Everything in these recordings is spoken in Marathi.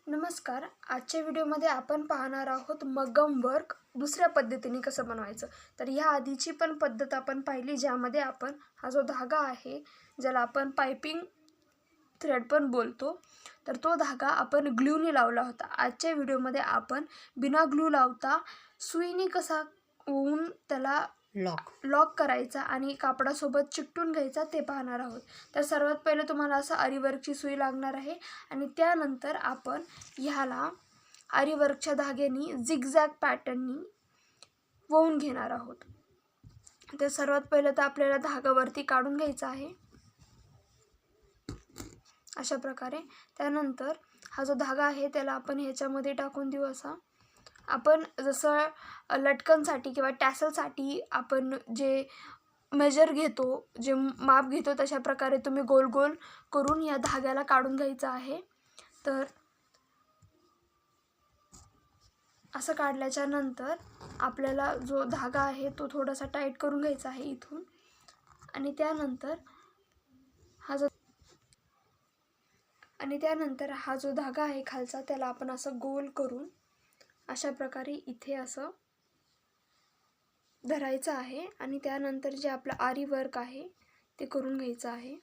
नमस्कार. आजच्या व्हिडिओमध्ये आपण पाहणार आहोत मग्गम वर्क दुसऱ्या पद्धतीने कसं बनवायचं. तर ह्या आधीची पण पद्धत आपण पाहिली, ज्यामध्ये आपण हा जो धागा आहे, ज्याला आपण पायपिंग थ्रेड पण बोलतो, तर तो धागा आपण ग्लूने लावला होता. आजच्या व्हिडिओमध्ये आपण बिना ग्लू लावता सुईने कसा होऊन त्याला लॉक करायचा आणि कापडासोबत चिकटून घ्यायचा ते पाहणार आहोत. तर सर्वात पहिले तुम्हाला असं आरीवर्कची सुई लागणार आहे आणि त्यानंतर आपण ह्याला आरीवर्कच्या धाग्यानी झिगझॅग पॅटर्ननी वळून घेणार आहोत. तर सर्वात पहिलं तर आपल्याला धागा वरती काढून घ्यायचा आहे अशा प्रकारे. त्यानंतर हा जो धागा आहे त्याला आपण ह्याच्यामध्ये टाकून देऊ. असा आपण जसं लटकनसाठी किंवा टॅसलसाठी आपण जे मेजर घेतो, जे माप घेतो, तशा प्रकारे तुम्ही गोल गोल करून या धाग्याला काढून घ्यायचं आहे. तर असं काढल्याच्या नंतर आपल्याला जो धागा आहे तो थोडासा टाईट करून घ्यायचा आहे इथून. आणि त्यानंतर हा जो धागा आहे खालचा, त्याला आपण असं गोल करून अशा प्रकारे इथे असं धरायचं आहे. आणि त्यानंतर जे आपलं आरी वर्क आहे ते करून घ्यायचं आहे.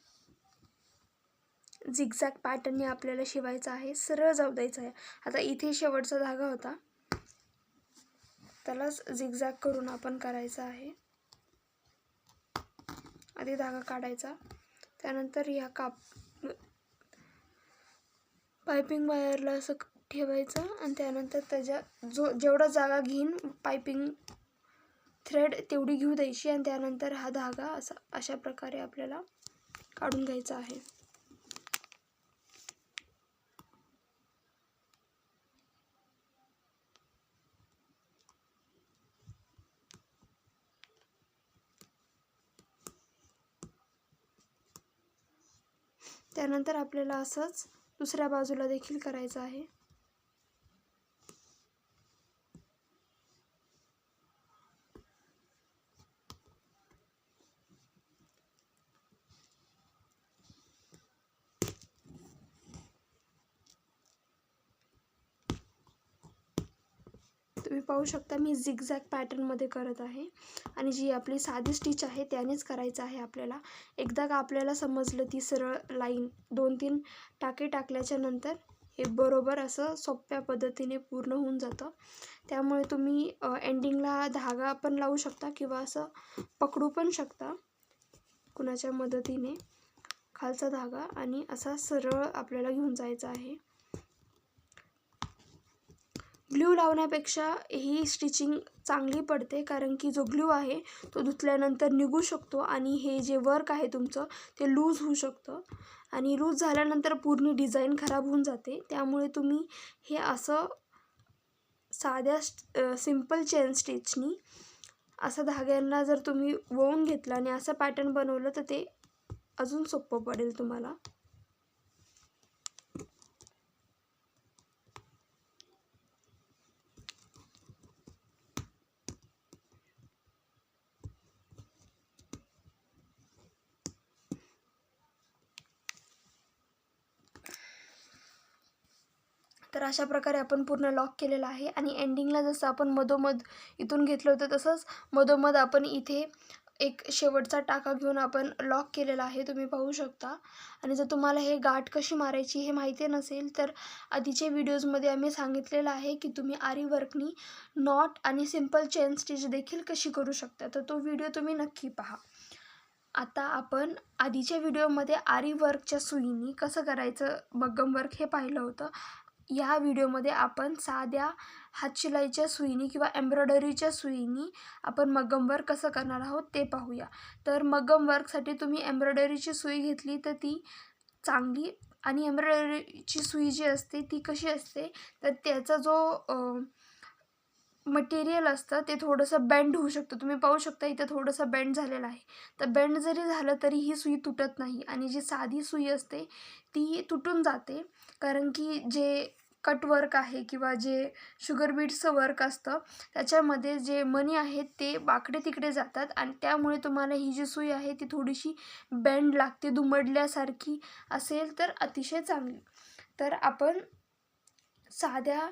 झिगझॅग पॅटर्नने आपल्याला शिवायचं आहे, सरळ जाऊ द्यायचं आहे. आता इथे शेवटचा धागा होता, त्यालाच झिगझॅग करून आपण करायचं आहे. आधी धागा काढायचा, त्यानंतर या पायपिंग वायरला असं ठेवायचं आणि त्यानंतर त्याच्या जेवढा जागा घेईन पायपिंग थ्रेड तेवढी घेऊ द्यायची. आणि त्यानंतर हा धागा अशा प्रकारे आपल्याला काढून घ्यायचा आहे. त्यानंतर आपल्याला असंच दुसऱ्या बाजूला देखील करायचं आहे. तुम्ही पाहू शकता मी झिगझॅग पॅटर्नमध्ये करत आहे आणि जी आपली साधी स्टिच आहे त्यानेच करायचं आहे आपल्याला. एकदा का आपल्याला समजलं ती सरळ लाईन 2-3 टाके टाकल्याच्या नंतर हे बरोबर असं सोप्या पद्धतीने पूर्ण होऊन जातं. त्यामुळे तुम्ही एंडिंगला धागा पण लावू शकता किंवा असं पकडू पण शकता कुणाच्या मदतीने खालचा धागा, आणि असा सरळ आपल्याला घेऊन जायचा आहे. ग्लू लावण्यापेक्षा ही स्टिचिंग चांगली पडते, कारण की जो ग्लू आहे तो धुतल्यानंतर निघू शकतो आणि हे जे वर्क आहे तुमचं ते लूज होऊ शकतं आणि लूज झाल्यानंतर पूर्ण डिझाईन खराब होऊन जाते. त्यामुळे तुम्ही हे असं साध्या सिंपल चेन स्टिचनी असं धाग्यांना जर तुम्ही वळून घेतलं आणि असं पॅटर्न बनवलं तर ते अजून सोपं पडेल तुम्हाला. तर अशा प्रकारे आपण पूर्ण लॉक केलेलं आहे. आणि एंडिंगला जसं आपण मधोमध इथून घेतलं होतं तसंच मधोमध आपण इथे एक शेवटचा टाका घेऊन आपण लॉक केलेला आहे, तुम्ही पाहू शकता. आणि जर तुम्हाला हे गाठ कशी मारायची हे माहिती नसेल तर आधीच्या व्हिडिओजमध्ये आम्ही सांगितलेलं आहे की तुम्ही आरी वर्कनी नॉट आणि सिंपल चेन स्टिच देखील कशी करू शकता, तर तो व्हिडिओ तुम्ही नक्की पहा. आता आपण आधीच्या व्हिडिओमध्ये आरी वर्कच्या सुईनी कसं करायचं मग्गम वर्क हे पाहिलं होतं. या व्हिडिओमध्ये आपण साध्या हातशिलाईच्या सुईनी किंवा एम्ब्रॉयडरीच्या सुईनी आपण मग्गम वर्क कसं करणार आहोत ते पाहूया. तर मग्गम वर्कसाठी तुम्ही एम्ब्रॉयडरीची सुई घेतली तर ती चांगली. आणि एम्ब्रॉयडरीची सुई जी असते ती कशी असते, तर त्याचा जो मटेरियल असतं ते थोडंसं बेंड होऊ शकतं. तुम्ही पाहू शकता इथं थोडंसं बेंड झालेलं आहे. तर बेंड जरी झालं तरी ही सुई तुटत नाही आणि जी साधी सुई असते ती तुटून जाते, कारण की जे कट वर्क आहे किंवा जे शुगर बीड्सचं वर्क असतं त्याच्यामध्ये जे मणी आहेत ते वाकडे तिकडे जातात आणि त्यामुळे तुम्हाला ही जी सुई आहे ती थोडीशी बेंड लागते, दुमडल्यासारखी असेल तर अतिशय चांगली. तर आपण साध्या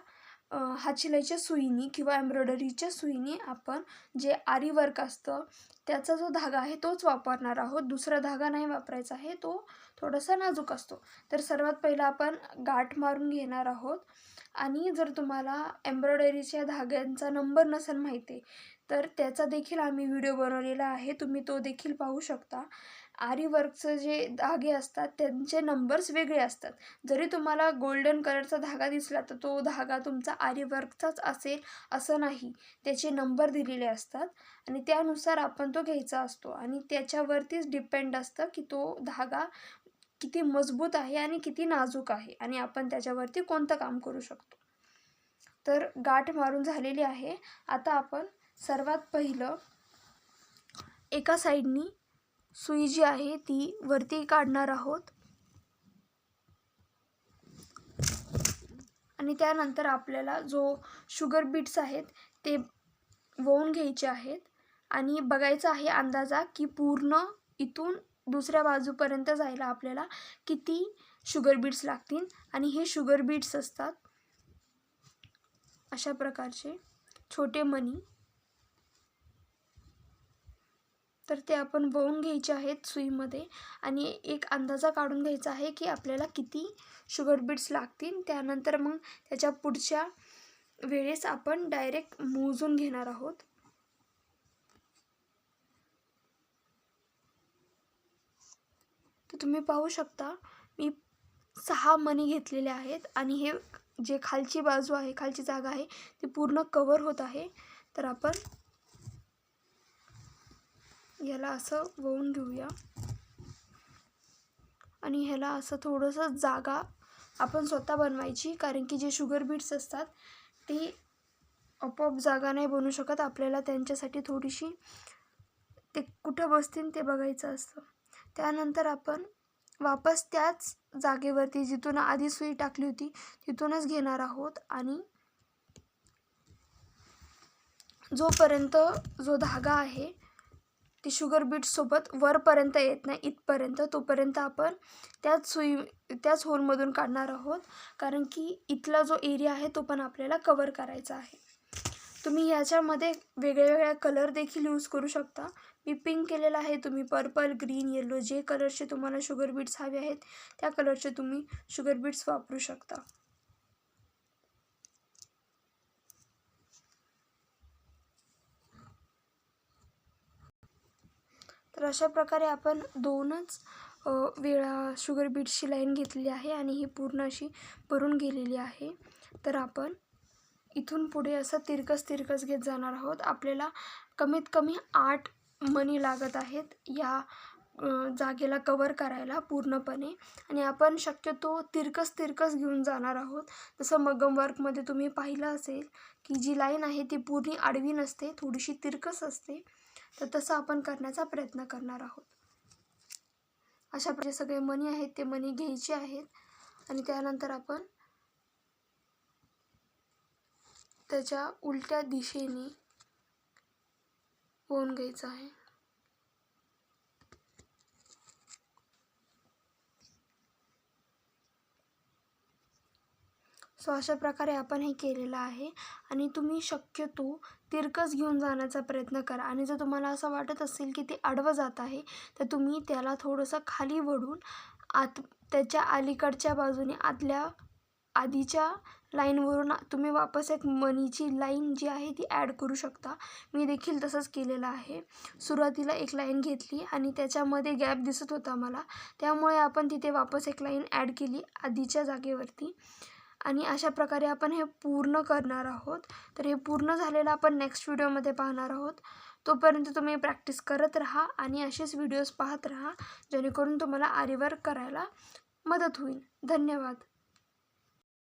हातशिलाईच्या सुईनी किंवा एम्ब्रॉयडरीच्या सुईनी आपण जे आरी वर्क असतं त्याचा जो धागा आहे तोच वापरणार आहोत. दुसरा धागा नाही वापरायचा आहे, तो थोडासा नाजूक असतो. तर सर्वात पहिला आपण गाठ मारून घेणार आहोत. आणि जर तुम्हाला एम्ब्रॉयडरीच्या धाग्यांचा नंबर नसेल माहिती तर त्याचा देखील आम्ही व्हिडिओ बनवलेला आहे, तुम्ही तो देखील पाहू शकता. आरी वर्कचं जे धागे असतात त्यांचे नंबर्स वेगळे असतात. जरी तुम्हाला गोल्डन कलरचा धागा दिसला तर तो धागा तुमचा आरी वर्कचाच असेल असं नाही, त्याचे नंबर दिलेले असतात आणि त्यानुसार आपण तो घ्यायचा असतो आणि त्याच्यावरतीच डिपेंड असतं की तो धागा किती मजबूत आहे आणि किती नाजूक आहे आणि आपण त्याच्यावरती कोणतं काम करू शकतो. तर गाठ मारून झालेली आहे. आता आपण सर्वात पहिलं एका साईडनी सुई जी आहे ती वरती काढणार आहोत आणि त्यानंतर आपल्याला जो शुगर बीट्स आहेत ते वळून घ्यायचे आहेत आणि बघायचं आहे अंदाजा की पूर्ण इथून दुसऱ्या बाजूपर्यंत जायला आपल्याला किती शुगर बीट्स लागतील. आणि हे शुगर बीट्स असतात अशा प्रकारचे छोटे मणी, तर ते आपण वळून घ्यायचे आहेत सुईमध्ये आणि एक अंदाजा काढून घ्यायचा आहे की आपल्याला किती शुगर बीट्स लागतील. त्यानंतर मग त्याच्या पुढच्या वेळेस आपण डायरेक्ट मोजून घेणार आहोत. तर तुम्ही पाहू शकता मी 6 मणी घेतलेले आहेत आणि हे जे खालची बाजू आहे, खालची जागा आहे ती पूर्ण कव्हर होत आहे. तर आपण याला असं वळून घेऊया आणि ह्याला असं थोडंसं जागा आपण स्वतः बनवायची, कारण की जे शुगर बीट्स असतात ते आपोआप जागा नाही बनवू शकत, आपल्याला त्यांच्यासाठी थोडीशी ते कुठं बसतील ते बघायचं असतं. त्यानंतर आपण वापस त्याच जागेवरती जिथून आधी सुई टाकली होती तिथूनच घेणार आहोत आणि जोपर्यंत जो धागा आहे ती शुगर बीट्ससोबत वरपर्यंत येत नाही इथपर्यंत, तोपर्यंत आपण त्याच होलमधून काढणार आहोत, कारण की इथला जो एरिया आहे तो पण आपल्याला कवर करायचा आहे. तुम्ही याच्यामध्ये वेगळ्या कलर देखील यूज करू शकता. मी पिंक केलेला आहे, तुम्ही पर्पल, ग्रीन, येलो जे कलरचे तुम्हाला शुगर बीट्स हवे आहेत त्या कलरचे तुम्ही शुगर बीट्स वापरू शकता. तर अशा प्रकारे आपण 2च वेळा शुगर बीट्सची लाईन घेतलेली आहे आणि ही पूर्ण अशी भरून गेलेली आहे. तर आपण इथून पुढे असं तिरकस घेत जाणार आहोत. आपल्याला कमीत कमी 8 मणी लागत आहेत या जागेला कवर करायला पूर्णपणे आणि आपण शक्यतो तिरकस घेऊन जाणार आहोत. जसं मगम वर्कमध्ये तुम्ही पाहिलं असेल की जी लाईन आहे ती पूर्ण आडवी नसते, थोडीशी तिरकस असते, तर तसं आपण करण्याचा प्रयत्न करणार आहोत. अशा प्रकारे सगळे मणी आहेत ते मणी घ्यायचे आहेत आणि त्यानंतर आपण त्याच्या उलट्या दिशेने वळून घ्यायचं आहे. सो अशा प्रकारे आपण हे केलेलं आहे आणि तुम्ही शक्यतो तिरकस घेऊन जाण्याचा प्रयत्न करा आणि जर तुम्हाला असं वाटत असेल की ते आडवं जात आहे तर तुम्ही त्याला थोडंसं खाली वळून त्याच्या अलीकडच्या बाजूने आधीच्या लाईनवरून तुम्ही वापस एक मणीची लाईन जी आहे ती ॲड करू शकता. मी देखील तसंच केलेलं आहे. सुरुवातीला एक लाईन घेतली आणि त्याच्यामध्ये गॅप दिसत होता मला, त्यामुळे आपण तिथे वापस एक लाईन ॲड केली आधीच्या जागेवरती आणि अशा प्रकारे आपण हे पूर्ण करणार आहोत. तर हे पूर्ण झालेलं आपण नेक्स्ट व्हिडिओमध्ये पाहणार आहोत. तोपर्यंत तुम्ही प्रॅक्टिस करत राहा आणि असेच व्हिडिओज पाहत राहा जेणेकरून तुम्हाला आरी वर्क करायला मदत होईल. धन्यवाद.